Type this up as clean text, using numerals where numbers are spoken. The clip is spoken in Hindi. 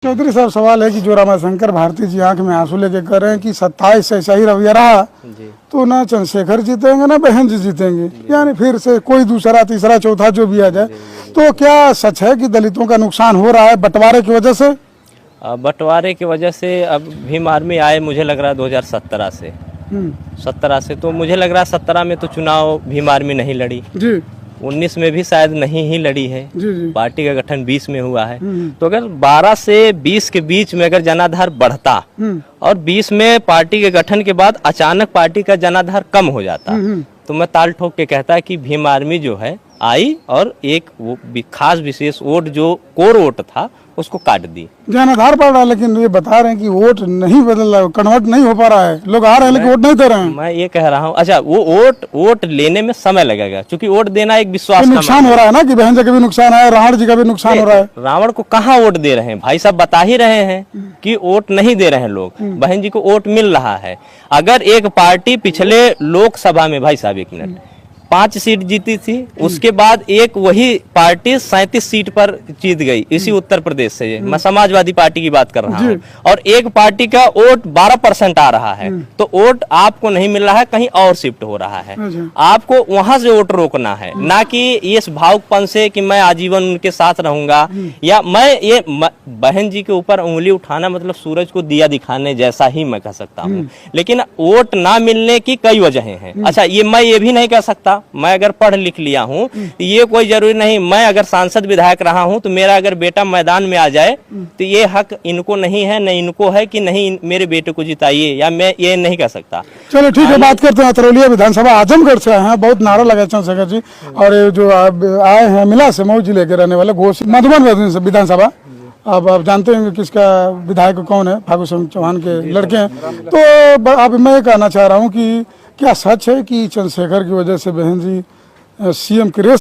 चौधरी साहब, सवाल है कि जो रमाशंकर भारती जी आंख में आंसू लेके कह रहे हैं कि 27 से सही रवैया रहा तो ना चंद्रशेखर जीतेंगे ना बहन जी जीतेंगे, यानी फिर से कोई दूसरा तीसरा चौथा जो भी आ जाए। तो क्या सच है कि दलितों का नुकसान हो रहा है बंटवारे की वजह से? बंटवारे की वजह से अब भीम आर्मी आए, मुझे लग रहा है 2017 से 17 से, तो मुझे लग रहा है 17 में तो चुनाव भीम आर्मी नहीं लड़ी जी, 19 में भी शायद नहीं ही लड़ी है। जी, जी। पार्टी का गठन 20 में हुआ है। तो अगर 12 से 20 के बीच में अगर जनाधार बढ़ता और 20 में पार्टी के गठन के बाद अचानक पार्टी का जनाधार कम हो जाता तो मैं ताल ठोक के कहता कि भीम आर्मी जो है आई और एक वो खास विशेष वोट जो कोर वोट था उसको काट दी। जनाधार बढ़ रहा है, लेकिन ये बता रहे हैं कि वोट नहीं बदल रहा है, कन्वर्ट नहीं हो पा रहा है, लोग आ रहे हैं लेकिन वोट नहीं दे रहे हैं। मैं ये कह रहा हूँ, अच्छा वो वोट लेने में समय लगेगा, क्योंकि वोट देना एक विश्वास तो का नुकसान हो रहा है ना कि बहन जी का भी नुकसान है, रावण जी का भी नुकसान हो रहा है। रावण को कहाँ वोट दे रहे हैं भाई साहब, बता ही रहे हैं कि वोट नहीं दे रहे हैं लोग, बहन जी को वोट मिल रहा है। अगर एक पार्टी पिछले लोकसभा में भाई साहब 1 मिनट 5 सीट जीती थी, उसके बाद एक वही पार्टी 37 सीट पर जीत गई इसी उत्तर प्रदेश से, मैं समाजवादी पार्टी की बात कर रहा हूँ, और एक पार्टी का वोट 12% आ रहा है, तो वोट आपको नहीं मिल रहा है, कहीं और शिफ्ट हो रहा है। आपको वहां से वोट रोकना है, ना कि इस भावुकपन से कि मैं आजीवन उनके साथ रहूंगा, या मैं ये बहन जी के ऊपर उंगली उठाना मतलब सूरज को दिया दिखाने जैसा ही मैं कह सकता हूँ। लेकिन वोट ना मिलने की कई वजहें हैं। अच्छा, ये मैं ये भी नहीं कह सकता, मैं अगर पढ़ लिख लिया हूँ ये कोई जरूरी नहीं, मैं अगर सांसद विधायक रहा हूँ तो मेरा अगर बेटा मैदान में आ जाए तो ये हक इनको नहीं है, न इनको है कि नहीं मेरे बेटे को जिताइए, या मैं ये नहीं कह सकता। चलो ठीक है, बात करते हैं तरौलिया विधानसभा आजमगढ़ से हैं, बहुत नारा लगा चंद्रशेखर जी, और ये जो आए हैं मिला से मऊ जिले के रहने वाले घोष मधुबन विधानसभा। अब आप जानते हैं कि किसका विधायक कौन है, फागू सिंह चौहान के लड़के हैं। तो अब मैं ये कहना चाह रहा हूँ कि क्या सच है कि चंद्रशेखर की वजह से बहन जी सीएम की रेस